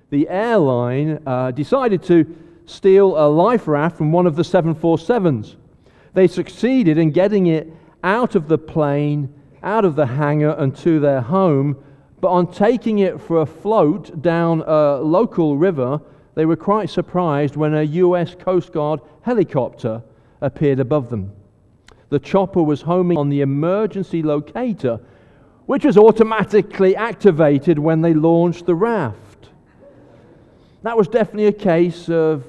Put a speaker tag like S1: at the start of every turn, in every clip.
S1: the airline decided to steal a life raft from one of the 747s. They succeeded in getting it out of the plane, out of the hangar, and to their home. But on taking it for a float down a local river, they were quite surprised when a US Coast Guard helicopter appeared above them. The chopper was homing on the emergency locator, which was automatically activated when they launched the raft. That was definitely a case of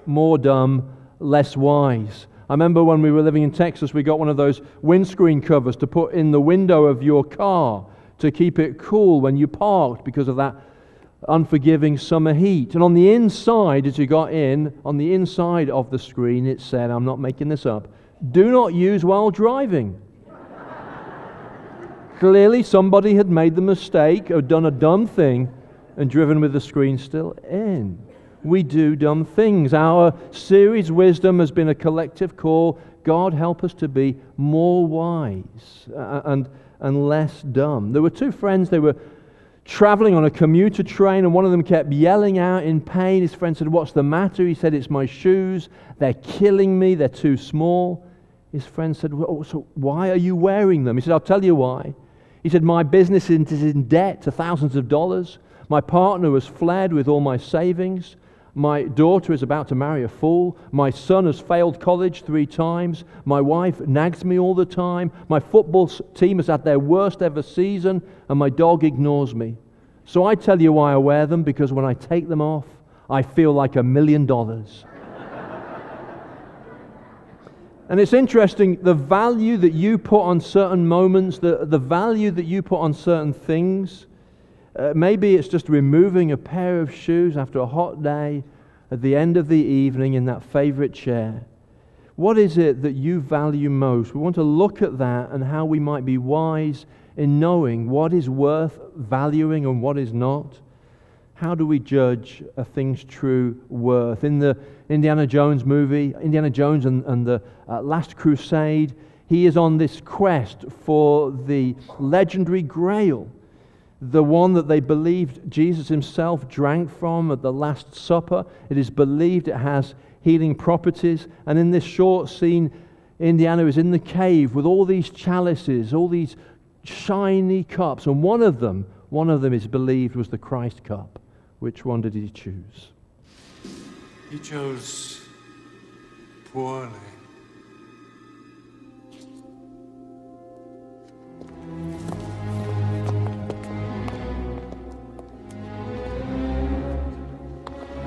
S1: more dumb, less wise. I remember when we were living in Texas, we got one of those windscreen covers to put in the window of your car to keep it cool when you parked because of that unforgiving summer heat. And on the inside, as you got in, on the inside of the screen, it said, I'm not making this up, do not use while driving. Clearly, somebody had made the mistake or done a dumb thing and driven with the screen still in. We do dumb things. Our series, Wisdom, has been a collective call. God, help us to be more wise and less dumb. There were two friends, they were traveling on a commuter train, and one of them kept yelling out in pain. His friend said, what's the matter? He said, it's my shoes. They're killing me. They're too small. His friend said, well, so why are you wearing them? He said, I'll tell you why. He said, my business is in debt to thousands of dollars. My partner has fled with all my savings. My daughter is about to marry a fool. My son has failed college 3 times. My wife nags me all the time. My football team is at their worst ever season, and my dog ignores me. So I tell you why I wear them, because when I take them off, I feel like $1 million. And it's interesting, the value that you put on certain moments, the value that you put on certain things, maybe it's just removing a pair of shoes after a hot day at the end of the evening in that favorite chair. What is it that you value most? We want to look at that and how we might be wise in knowing what is worth valuing and what is not. How do we judge a thing's true worth? In the Indiana Jones movie, Indiana Jones and the Last Crusade, he is on this quest for the legendary Grail, the one that they believed Jesus himself drank from at the Last Supper. It is believed it has healing properties. And in this short scene, Indiana is in the cave with all these chalices, all these shiny cups, and one of them is believed was the Christ cup. Which one did he choose?
S2: He chose poorly.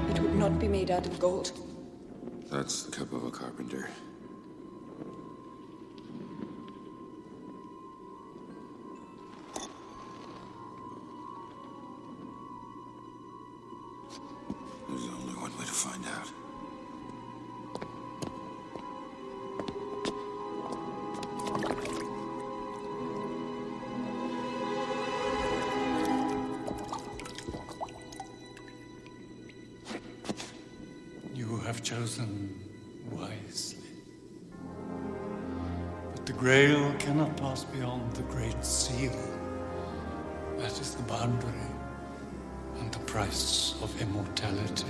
S3: It would not be made out of gold.
S4: That's the cup of a carpenter. There's only one way to find out.
S2: You have chosen wisely. But the Grail cannot pass beyond the Great Seal. That is the boundary and the price of immortality.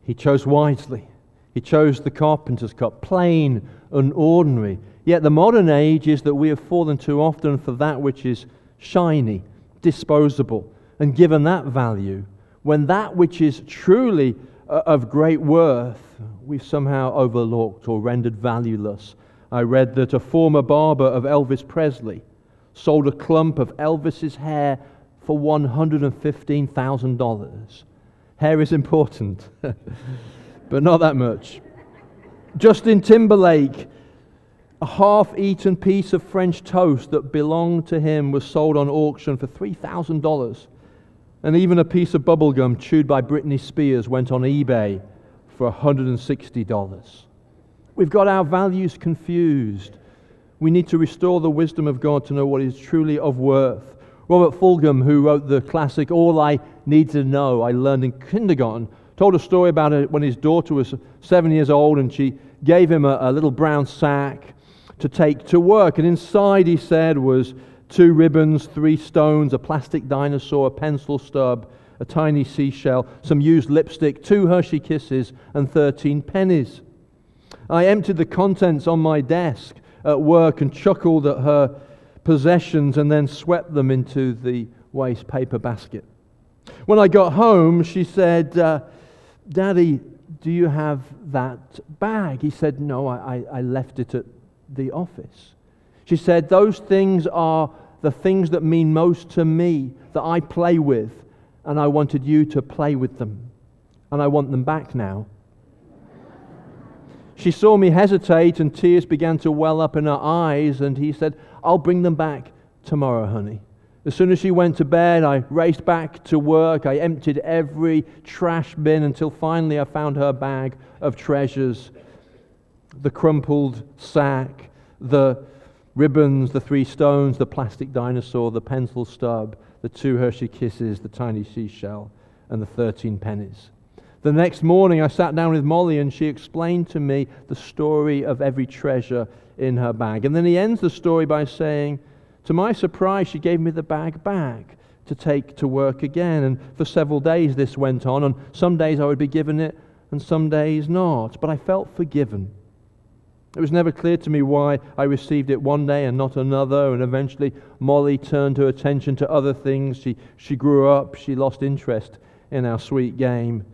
S1: He chose wisely. He chose the carpenter's cup, plain and ordinary. Yet the modern age is that we have fallen too often for that which is shiny, disposable, and given that value, when that which is truly of great worth, we've somehow overlooked or rendered valueless. I read that a former barber of Elvis Presley sold a clump of Elvis's hair for $115,000. Hair is important, but not that much. Justin Timberlake, a half-eaten piece of French toast that belonged to him was sold on auction for $3,000. And even a piece of bubble gum chewed by Britney Spears went on eBay for $160. We've got our values confused. We need to restore the wisdom of God to know what is truly of worth. Robert Fulghum, who wrote the classic All I Need to Know, I learned in kindergarten, Told a story about it when his daughter was 7 years old and she gave him a little brown sack to take to work. And inside, he said, was 2 ribbons, 3 stones, a plastic dinosaur, a pencil stub, a tiny seashell, some used lipstick, 2 Hershey Kisses, and 13 pennies. I emptied the contents on my desk at work and chuckled at her possessions and then swept them into the waste paper basket. When I got home, she said, Daddy, do you have that bag? He said, no, I left it at the office. She said, those things are the things that mean most to me, that I play with, and I wanted you to play with them, and I want them back now. She saw me hesitate and tears began to well up in her eyes, and he said, I'll bring them back tomorrow, honey. As soon as she went to bed, I raced back to work. I emptied every trash bin until finally I found her bag of treasures. The crumpled sack, the ribbons, the 3 stones, the plastic dinosaur, the pencil stub, the 2 Hershey Kisses, the tiny seashell, and the 13 pennies. The next morning I sat down with Molly and she explained to me the story of every treasure in her bag. And then he ends the story by saying, to my surprise, she gave me the bag back to take to work again. And for several days this went on. And some days I would be given it and some days not. But I felt forgiven. It was never clear to me why I received it one day and not another. And eventually Molly turned her attention to other things. She grew up. She lost interest in our sweet game.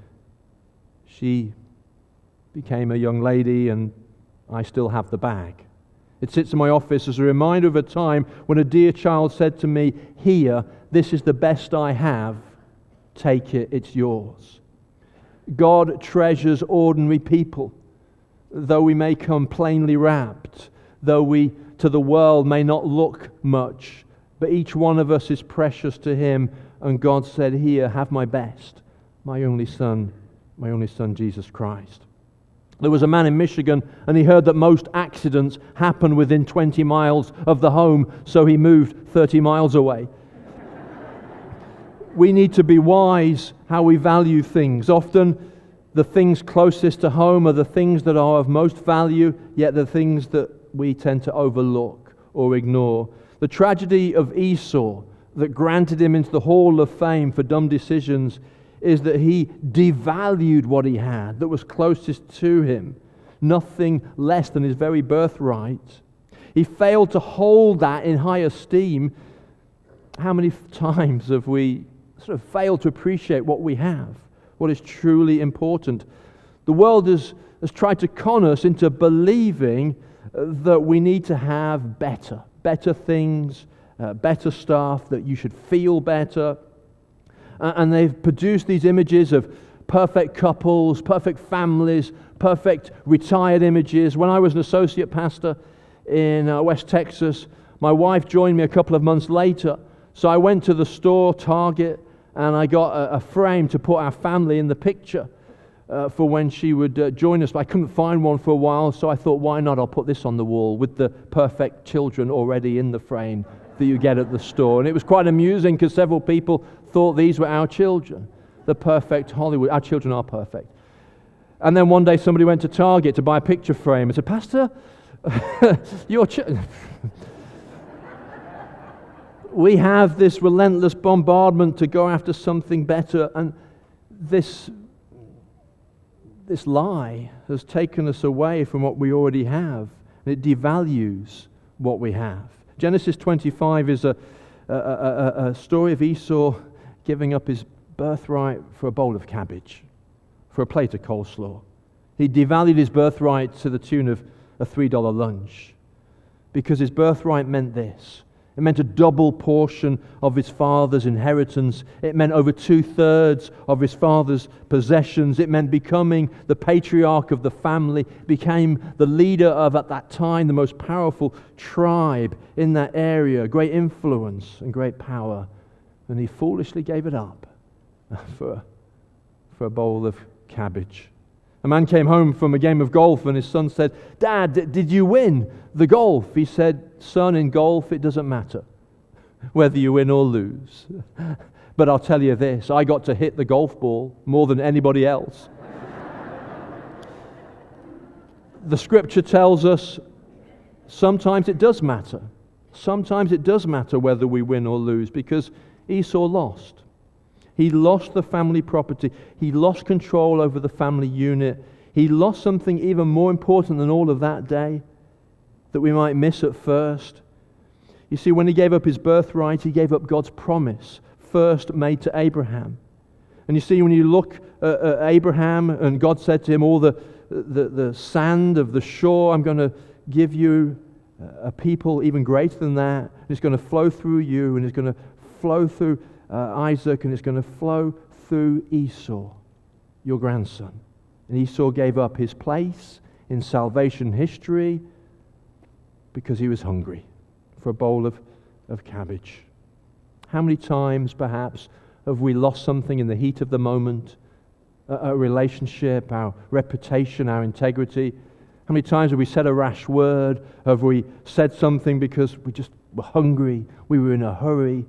S1: She became a young lady and I still have the bag. It sits in my office as a reminder of a time when a dear child said to me, here, this is the best I have. Take it, it's yours. God treasures ordinary people. Though we may come plainly wrapped, though we to the world may not look much, but each one of us is precious to Him. And God said, here, have my best, my only son Jesus Christ. There was a man in Michigan and he heard that most accidents happen within 20 miles of the home, so he moved 30 miles away. We need to be wise how we value things. Often the things closest to home are the things that are of most value, yet the things that we tend to overlook or ignore. The tragedy of Esau that granted him into the Hall of Fame for dumb decisions is that he devalued what he had that was closest to him, nothing less than his very birthright. He failed to hold that in high esteem. How many times have we sort of failed to appreciate what we have, what is truly important? The world has tried to con us into believing that we need to have better things, better stuff, that you should feel better. And they've produced these images of perfect couples, perfect families, perfect retired images. When I was an associate pastor in West Texas, my wife joined me a couple of months later. So I went to the store, Target, and I got a frame to put our family in the picture for when she would join us. But I couldn't find one for a while, so I thought, why not? I'll put this on the wall with the perfect children already in the frame that you get at the store. And it was quite amusing because several people thought these were our children, the perfect Hollywood. Our children are perfect. And then one day somebody went to Target to buy a picture frame and said, Pastor, your we have this relentless bombardment to go after something better, and this lie has taken us away from what we already have, and it devalues what we have. Genesis 25 is a story of Esau giving up his birthright for a bowl of cabbage, for a plate of coleslaw. He devalued his birthright to the tune of a $3 lunch because his birthright meant this. It meant a double portion of his father's inheritance. It meant over 2/3 of his father's possessions. It meant becoming the patriarch of the family, became the leader of, at that time, the most powerful tribe in that area, great influence and great power. And he foolishly gave it up for a bowl of cabbage. A man came home from a game of golf and his son said, Dad, did you win the golf? He said, Son, in golf it doesn't matter whether you win or lose. But I'll tell you this, I got to hit the golf ball more than anybody else. The scripture tells us sometimes it does matter. Sometimes it does matter whether we win or lose, because Esau lost. He lost the family property. He lost control over the family unit. He lost something even more important than all of that day that we might miss at first. You see, when he gave up his birthright, he gave up God's promise, first made to Abraham. And you see, when you look at Abraham, and God said to him, all the sand of the shore, I'm going to give you a people even greater than that. It's going to flow through you, and it's going to flow through Isaac, and it's going to flow through Esau, your grandson. And Esau gave up his place in salvation history because he was hungry for a bowl of cabbage. How many times, perhaps, have we lost something in the heat of the moment? A relationship, our reputation, our integrity. How many times have we said a rash word? Have we said something because we just were hungry? We were in a hurry.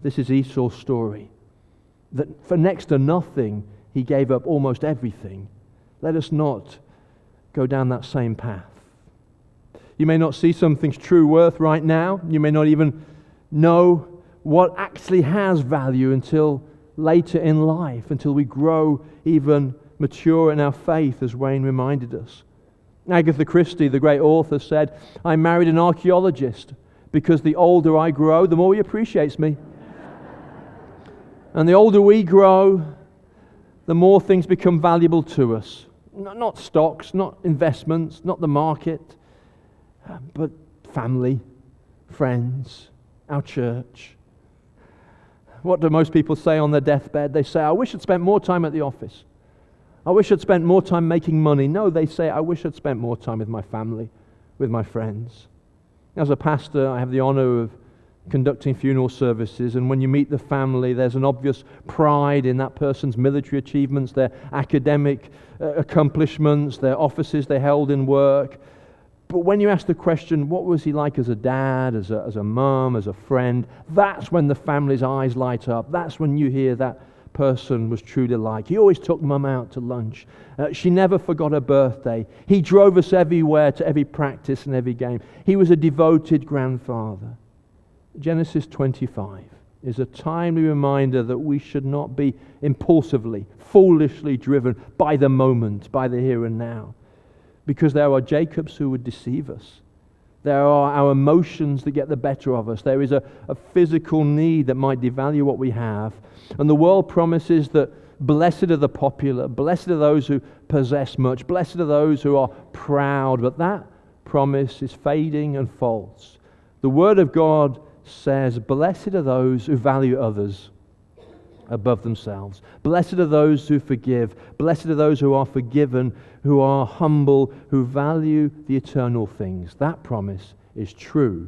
S1: This is Esau's story. That for next to nothing, he gave up almost everything. Let us not go down that same path. You may not see something's true worth right now. You may not even know what actually has value until later in life, until we grow even mature in our faith, as Wayne reminded us. Agatha Christie, the great author, said, I married an archaeologist because the older I grow, the more he appreciates me. And the older we grow, the more things become valuable to us. Not stocks, not investments, not the market, but family, friends, our church. What do most people say on their deathbed? They say, I wish I'd spent more time at the office. I wish I'd spent more time making money. No, they say, I wish I'd spent more time with my family, with my friends. As a pastor, I have the honor of conducting funeral services, and when you meet the family, there's an obvious pride in that person's military achievements, their academic accomplishments, their offices they held in work. But when you ask the question, what was he like as a dad, as a mum, as a friend, that's when the family's eyes light up. That's when you hear that person was truly like. He always took mum out to lunch. She never forgot her birthday. He drove us everywhere, to every practice and every game. He was a devoted grandfather. Genesis 25 is a timely reminder that we should not be impulsively, foolishly driven by the moment, by the here and now. Because there are Jacobs who would deceive us. There are our emotions that get the better of us. There is a physical need that might devalue what we have. And the world promises that blessed are the popular, blessed are those who possess much, blessed are those who are proud. But that promise is fading and false. The Word of God says, blessed are those who value others above themselves. Blessed are those who forgive. Blessed are those who are forgiven, who are humble, who value the eternal things. That promise is true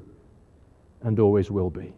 S1: and always will be.